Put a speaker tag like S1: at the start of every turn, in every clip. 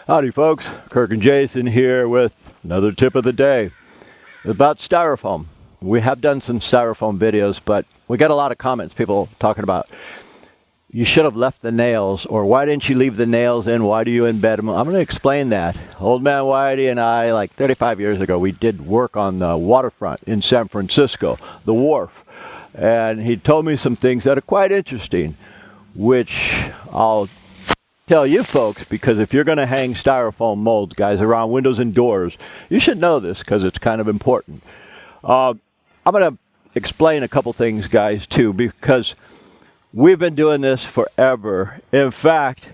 S1: Howdy folks, Kirk and Jason here with another tip of the day. It's about styrofoam. We have done some styrofoam videos, but we got a lot of comments, people talking about you should have left the nails, or why didn't you leave the nails in, why do you embed them? I'm going to explain that. Old man Whitey and I, like 35 years ago, we did work on the waterfront in San Francisco, the wharf, and he told me some things that are quite interesting, which I'll tell you folks, because if you're going to hang styrofoam molds, guys, around windows and doors, you should know this because it's kind of important. I'm going to explain a couple things, guys, too, because we've been doing this forever. In fact,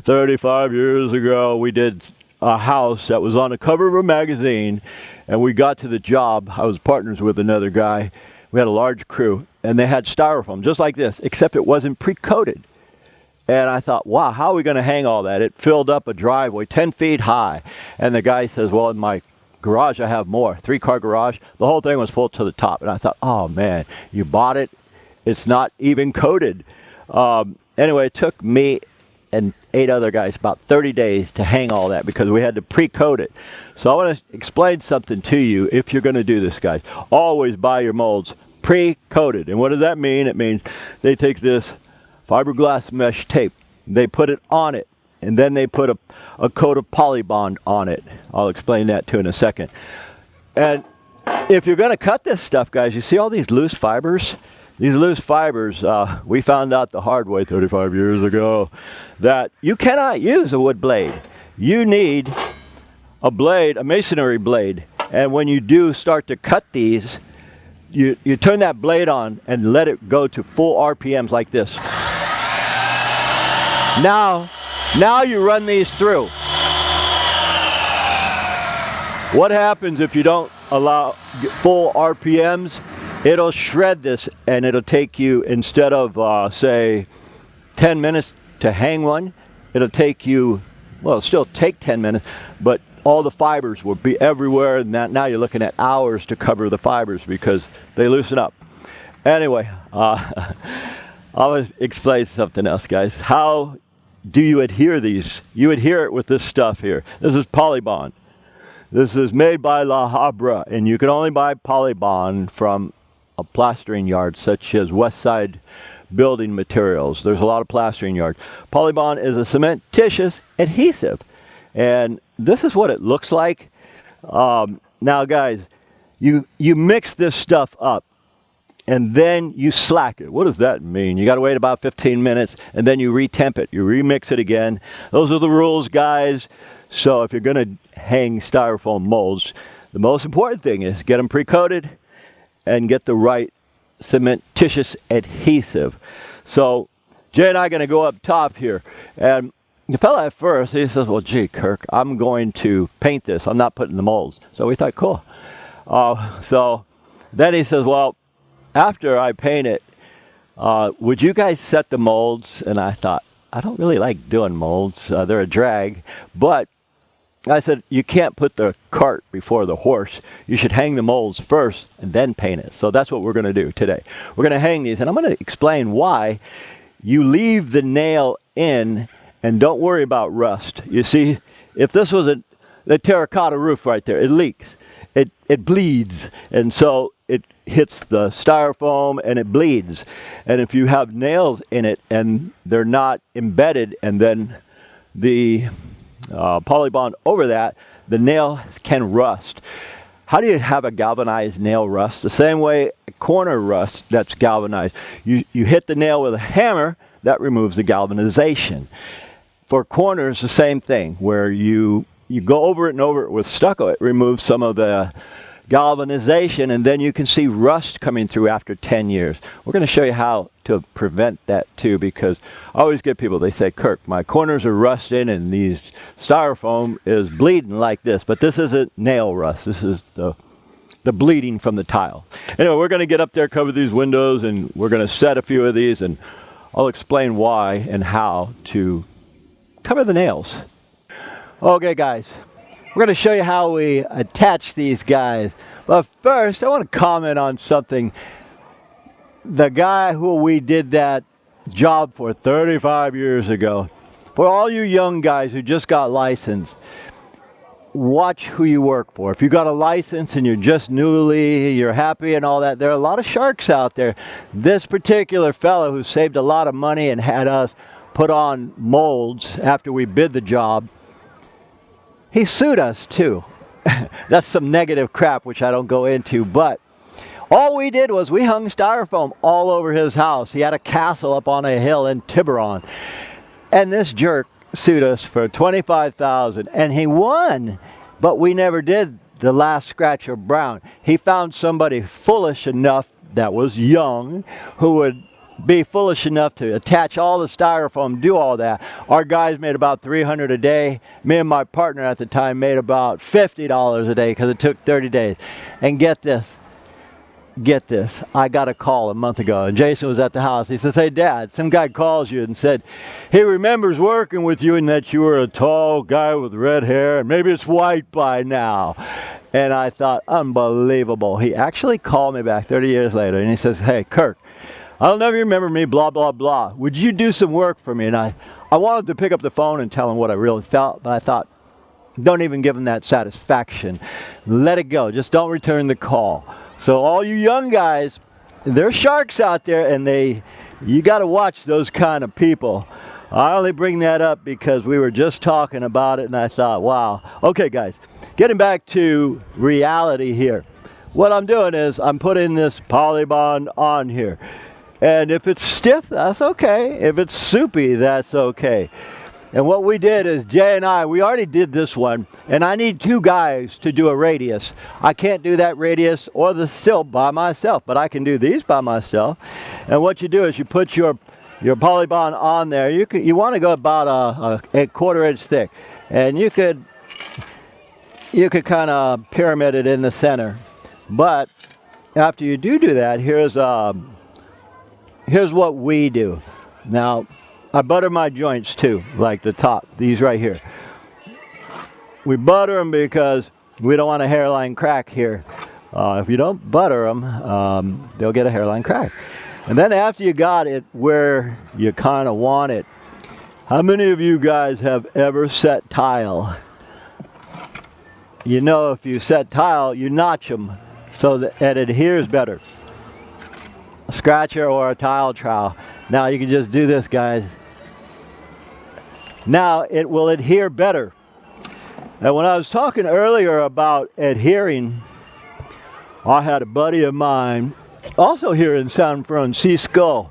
S1: 35 years ago, we did a house that was on the cover of a magazine, and we got to the job. I was partners with another guy. We had a large crew, and they had styrofoam just like this, except it wasn't pre-coated. And I thought, wow, how are we going to hang all that? It filled up a driveway 10 feet high. And the guy says, well, in my garage, I have more. 3-car garage. The whole thing was full to the top. And I thought, oh, man, you bought it. It's not even coated. Anyway, it took me and 8 other guys about 30 days to hang all that because we had to pre-coat it. So I want to explain something to you if you're going to do this, guys. Always buy your molds pre-coated. And what does that mean? It means they take this fiberglass mesh tape, they put it on it, and then they put a coat of polybond on it. I'll explain that too in a second. And if you're going to cut this stuff, guys, you see all these loose fibers? These loose fibers, we found out the hard way 35 years ago that you cannot use a wood blade. You need a blade, a masonry blade. And when you do start to cut these, you turn that blade on and let it go to full RPMs like this. Now you run these through. What happens if you don't allow full RPMs? It'll shred this, and it'll take you, instead of say 10 minutes to hang one, it'll take you, well, it'll still take 10 minutes, but all the fibers will be everywhere, and now you're looking at hours to cover the fibers because they loosen up. Anyway, I'll explain something else, guys. How do you adhere these? You adhere it with this stuff here. This is polybond. This is made by La Habra, and you can only buy polybond from a plastering yard such as West Side Building Materials. There's a lot of plastering yards. Polybond is a cementitious adhesive, and this is what it looks like. Now, guys, you mix this stuff up, and then you slack it. What does that mean? You got to wait about 15 minutes, and then you retemp it. You remix it again. Those are the rules, guys. So if you're going to hang styrofoam molds, the most important thing is get them pre-coated and get the right cementitious adhesive. So Jay and I are going to go up top here. And the fella at first, he says, well, gee, Kirk, I'm going to paint this. I'm not putting the molds. So we thought, cool. So then he says, well, after I paint it, would you guys set the molds? And I thought, I don't really like doing molds. They're a drag. But I said, you can't put the cart before the horse. You should hang the molds first and then paint it. So that's what we're going to do today. We're going to hang these, and I'm going to explain why you leave the nail in and don't worry about rust. You see, if this was a terracotta roof right there, it leaks. It bleeds, and so it hits the styrofoam and it bleeds. And if you have nails in it and they're not embedded, and then the polybond over that, the nail can rust. How do you have a galvanized nail rust? The same way a corner rust that's galvanized. You hit the nail with a hammer, that removes the galvanization. For corners, the same thing, where you go over it and over it with stucco, it removes some of the galvanization, and then you can see rust coming through after 10 years. We're going to show you how to prevent that too, because I always get people, they say, Kirk, my corners are rusting and these styrofoam is bleeding like this, but this isn't nail rust. This is the bleeding from the tile. Anyway, we're going to get up there, cover these windows, and we're going to set a few of these, and I'll explain why and how to cover the nails. Okay, guys, we're going to show you how we attach these guys. But first, I want to comment on something. The guy who we did that job for 35 years ago, For all you young guys who just got licensed, watch who you work for. If you got a license and you're just you're happy and all that, there are a lot of sharks out there. This particular fellow who saved a lot of money and had us put on molds after we bid the job, he sued us too. That's some negative crap which I don't go into, but all we did was we hung styrofoam all over his house. He had a castle up on a hill in Tiburon, and this jerk sued us for $25,000, and he won, but we never did the last scratch of brown. He found somebody foolish enough that was young who would be foolish enough to attach all the styrofoam, do all that. Our guys made about $300 a day. Me and my partner at the time made about $50 a day because it took 30 days. And get this, I got a call a month ago, and Jason was at the house. He says, "Hey Dad, some guy calls you and said he remembers working with you and that you were a tall guy with red hair, and maybe it's white by now." And I thought, unbelievable. He actually called me back 30 years later, and he says, "Hey Kirk, I'll never remember me, blah, blah, blah. Would you do some work for me?" And I wanted to pick up the phone and tell him what I really felt, but I thought, don't even give him that satisfaction. Let it go. Just don't return the call. So all you young guys, there's sharks out there, and you got to watch those kind of people. I only bring that up because we were just talking about it, and I thought, wow. Okay, guys, getting back to reality here. What I'm doing is I'm putting this polybond on here. And if it's stiff, that's okay. If it's soupy, that's okay. And what we did is Jay and we already did this one, and I need 2 guys to do a radius. I can't do that radius or the sill by myself, but I can do these by myself. And what you do is you put your polybond on there. You want to go about a 1/4 inch thick, and you could kind of pyramid it in the center. But after you do that, here's what we do. Now, I butter my joints too, like the top, these right here. We butter them because we don't want a hairline crack here. If you don't butter them, they'll get a hairline crack. And then after you got it where you kind of want it, how many of you guys have ever set tile? You know, if you set tile, you notch them so that it adheres better. A scratcher or a tile trowel. Now you can just do this, guys. Now it will adhere better. And when I was talking earlier about adhering, I had a buddy of mine, also here in San Francisco.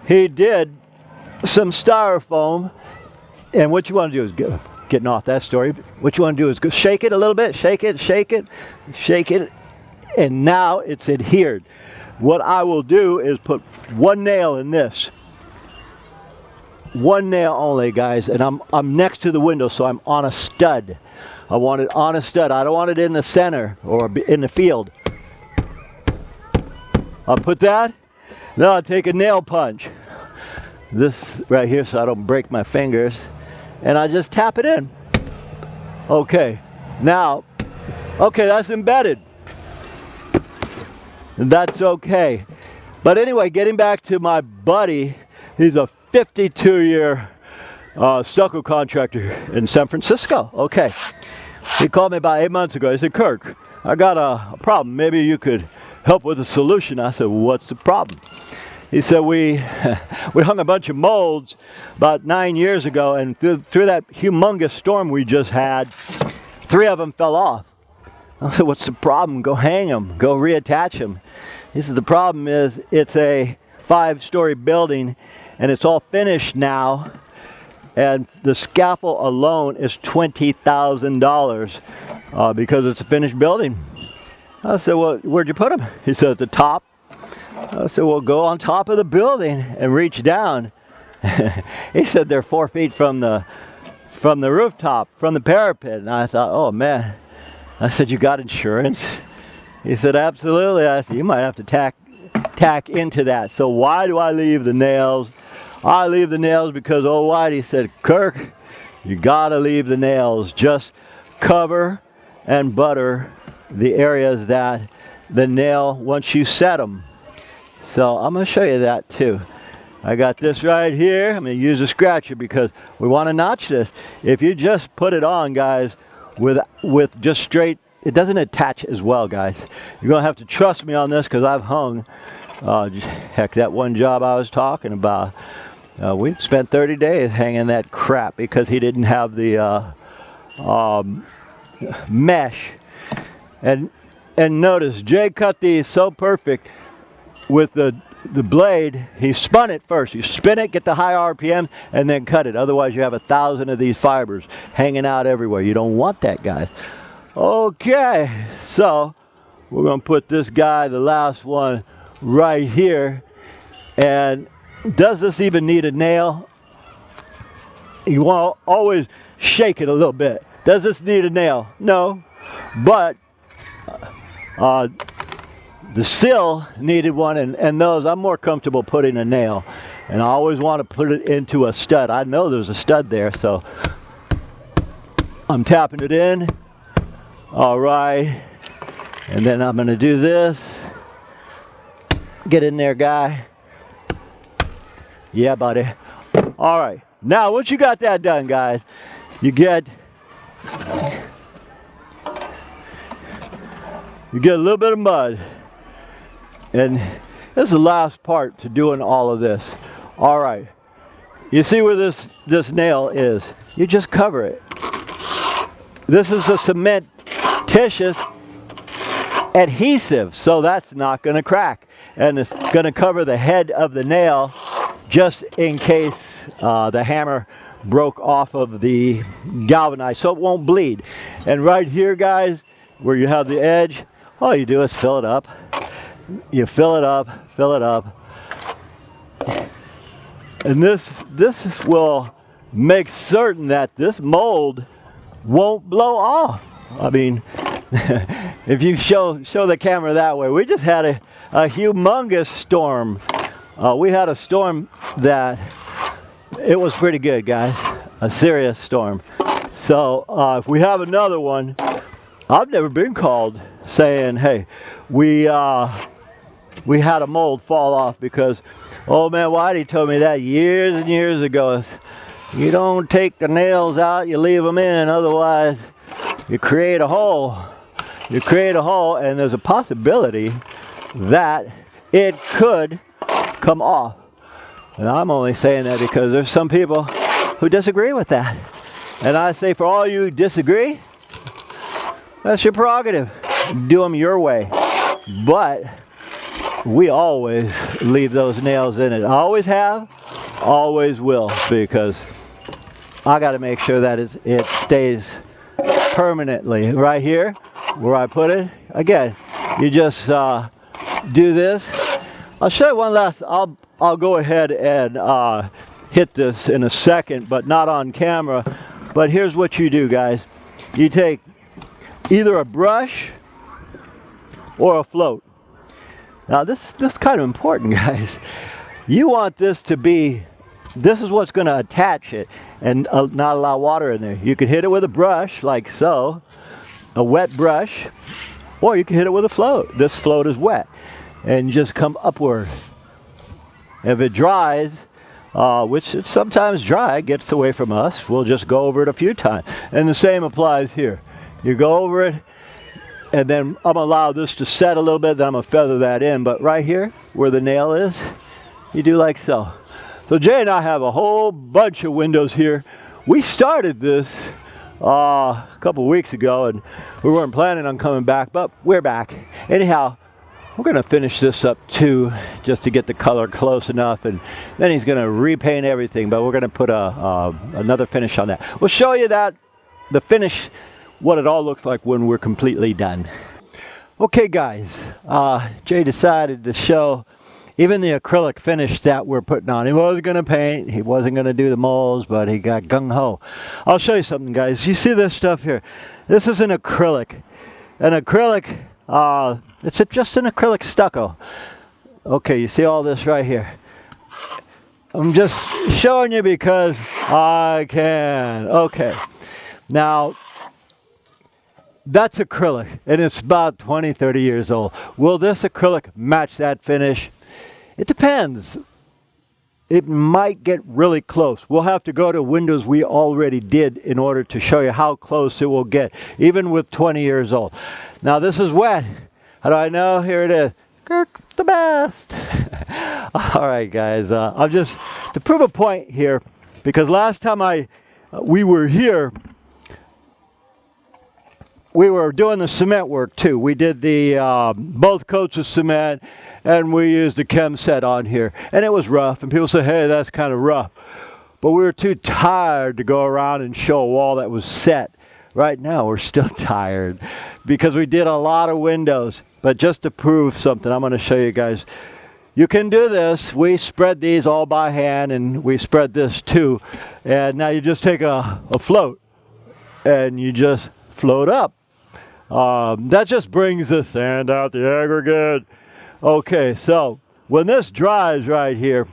S1: He did some styrofoam, and what you want to do is getting off that story. What you want to do is go shake it a little bit, shake it, and now it's adhered. What I will do is put 1 nail in this. 1 nail only, guys, and I'm next to the window, so I'm on a stud. I want it on a stud. I don't want it in the center or in the field. I'll put that. Then I'll take a nail punch. This right here, so I don't break my fingers, and I just tap it in. Okay, now, okay, that's embedded. That's okay. But anyway, getting back to my buddy, he's a 52-year stucco contractor in San Francisco. Okay. He called me about 8 months ago. He said, "Kirk, I got a problem. Maybe you could help with a solution." I said, "What's the problem?" He said, we hung a bunch of molds about 9 years ago, and through that humongous storm we just had, 3 of them fell off. I said, "What's the problem? Go hang them. Go reattach them." He said, "The problem is it's a 5-story building, and it's all finished now, and the scaffold alone is $20,000 because it's a finished building." I said, "Well, where'd you put them?" He said, "At the top." I said, "Well, go on top of the building and reach down." He said they're 4 feet from the rooftop, from the parapet. And I thought, oh man. I said, "You got insurance?" He said, "Absolutely." I said, "You might have to tack into that." So why do I leave the nails? I leave the nails because old Whitey said, "Kirk, you gotta leave the nails. Just cover and butter the areas that the nail, once you set them." So I'm going to show you that too. I got this right here. I'm going to use a scratcher because we want to notch this. If you just put it on, guys, with just straight, it doesn't attach as well, guys. You're going to have to trust me on this because I've hung, heck, that one job I was talking about. We spent 30 days hanging that crap because he didn't have the mesh. And notice, Jay cut these so perfect with the blade. He spun it first. You spin it, get the high RPMs, and then cut it. Otherwise, you have 1,000 of these fibers hanging out everywhere. You don't want that, guys. Okay, so we're going to put this guy, the last one, right here. And does this even need a nail? You want to always shake it a little bit. Does this need a nail? No, but the sill needed one, and those I'm more comfortable putting a nail, and I always want to put it into a stud. I know there's a stud there, so I'm tapping it in. All right, and then I'm going to do this. Get in there, guy. Yeah, buddy. All right, now once you got that done, guys, you get a little bit of mud. And this is the last part to doing all of this. All right. You see where this nail is? You just cover it. This is the cementitious adhesive, so that's not going to crack. And it's going to cover the head of the nail just in case the hammer broke off of the galvanized, so it won't bleed. And right here, guys, where you have the edge, all you do is fill it up. You fill it up, and this will make certain that this mold won't blow off. I mean, if you show the camera that way, we just had a humongous storm. We had a storm that it was pretty good, guys. A serious storm. So if we have another one, I've never been called saying, hey, we had a mold fall off because old man Whitey told me that years and years ago. You don't take the nails out, you leave them in, otherwise you create a hole. You create a hole, and there's a possibility that it could come off. And I'm only saying that because there's some people who disagree with that. And I say, for all you who disagree, that's your prerogative. Do them your way. But we always leave those nails in it. I always have, always will, because I got to make sure that it stays permanently. Right here, where I put it, again, you just do this. I'll show you one last. I'll go ahead and hit this in a second, but not on camera. But here's what you do, guys. You take either a brush or a float. Now this is kind of important, guys. You want this to be, this is what's going to attach it and not allow water in there. You could hit it with a brush like so, a wet brush, or you can hit it with a float. This float is wet, and just come upward. If it dries, which it's sometimes dry, gets away from us, we'll just go over it a few times. And the same applies here. You go over it, and then I'm going to allow this to set a little bit, then I'm going to feather that in. But right here, where the nail is, you do like so. So Jay and I have a whole bunch of windows here. We started this a couple weeks ago, and we weren't planning on coming back, but we're back. Anyhow, we're going to finish this up too, just to get the color close enough, and then he's going to repaint everything, but we're going to put another finish on that. We'll show you that, the finish, what it all looks like when we're completely done. Okay guys, Jay decided to show even the acrylic finish that we're putting on. He wasn't going to paint, he wasn't going to do the molds, but he got gung-ho. I'll show you something, guys. You see this stuff here? This is an acrylic. An acrylic, it's just an acrylic stucco. Okay, you see all this right here? I'm just showing you because I can. Okay, now that's acrylic, and it's about 20, 30 years old. Will this acrylic match that finish? It depends. it might get really close. We'll have to go to windows we already did in order to show you how close it will get, even with 20 years old. Now this is wet. How do I know? Here it is. Kirk, the best. All right, guys. I'm just to prove a point here, because last time we were here, we were doing the cement work too. We did the both coats of cement, and we used the chem set on here, and it was rough. And people say, "Hey, that's kind of rough," but we were too tired to go around and show a wall that was set. Right now, we're still tired because we did a lot of windows. But just to prove something, I'm going to show you guys. You can do this. We spread these all by hand, and we spread this too. And now you just take a float, and you just float up. That just brings the sand out, the aggregate. Okay, so when this dries right here,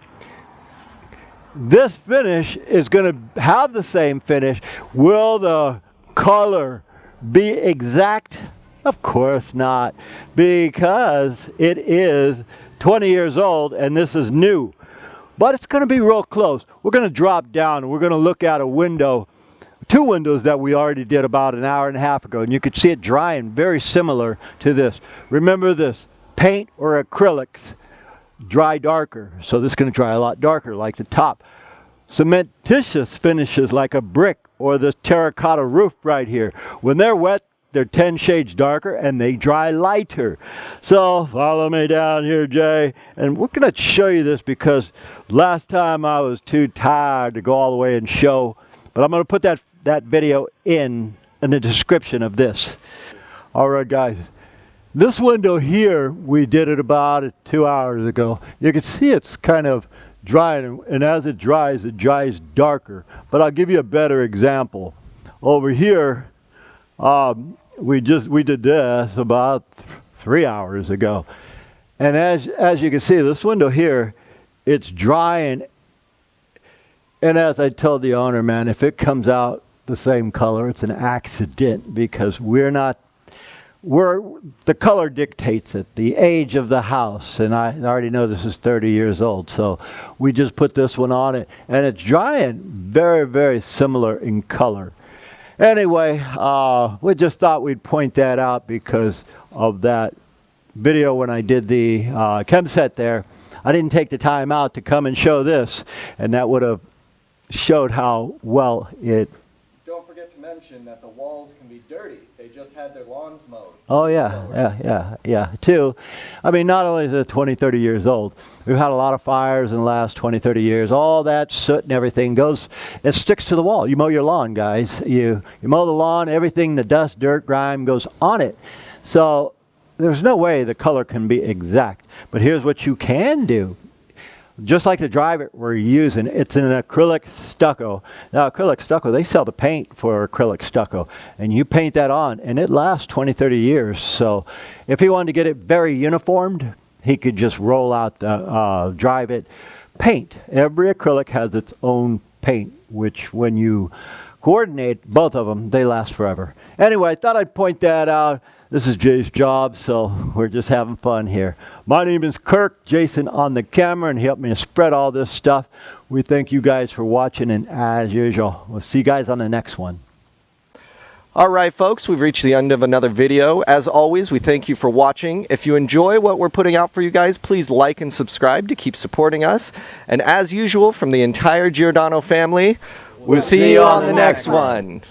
S1: this finish is going to have the same finish. Will the color be exact? Of course not, because it is 20 years old and this is new. But it's going to be real close. We're going to drop down and we're going to look at a window, two windows that we already did about an hour and a half ago, and you could see it drying very similar to this. Remember this, paint or acrylics dry darker, so this is going to dry a lot darker like the top. Cementitious finishes like a brick or this terracotta roof right here. When they're wet, they're 10 shades darker and they dry lighter. So follow me down here, Jay, and we're going to show you this because last time I was too tired to go all the way and show, but I'm going to put that video in the description of this. All right, guys. This window here, we did it about 2 hours ago. You can see it's kind of drying, and as it dries darker. But I'll give you a better example. Over here, we did this about 3 hours ago, and as you can see, this window here, it's drying. And as I told the owner, man, if it comes out the same color, it's an accident, because the color dictates it, the age of the house, and I already know this is 30 years old, so we just put this one on it, and it's drying very, very similar in color. Anyway, we just thought we'd point that out because of that video when I did the chem set there. I didn't take the time out to come and show this, and that would have showed how well it.
S2: Don't forget to mention that the walls can be dirty. They just had their lawns mowed.
S1: Oh yeah, too. I mean, not only is it 20, 30 years old, we've had a lot of fires in the last 20, 30 years. All that soot and everything it sticks to the wall. You mow your lawn, guys. You mow the lawn, everything, the dust, dirt, grime goes on it. So there's no way the color can be exact. But here's what you can do. Just like the driver we're using, it's an acrylic stucco. Now, acrylic stucco, they sell the paint for acrylic stucco, and you paint that on, and it lasts 20, 30 years. So if he wanted to get it very uniformed, he could just roll out the drive it paint. Every acrylic has its own paint, which when you coordinate both of them, they last forever. Anyway, I thought I'd point that out. This is Jay's job, so we're just having fun here. My name is Kirk, Jason on the camera, and he helped me to spread all this stuff. We thank you guys for watching, and as usual, we'll see you guys on the next one.
S2: All right, folks, we've reached the end of another video. As always, we thank you for watching. If you enjoy what we're putting out for you guys, please like and subscribe to keep supporting us. And as usual, from the entire Giordano family, we'll see you on the next one.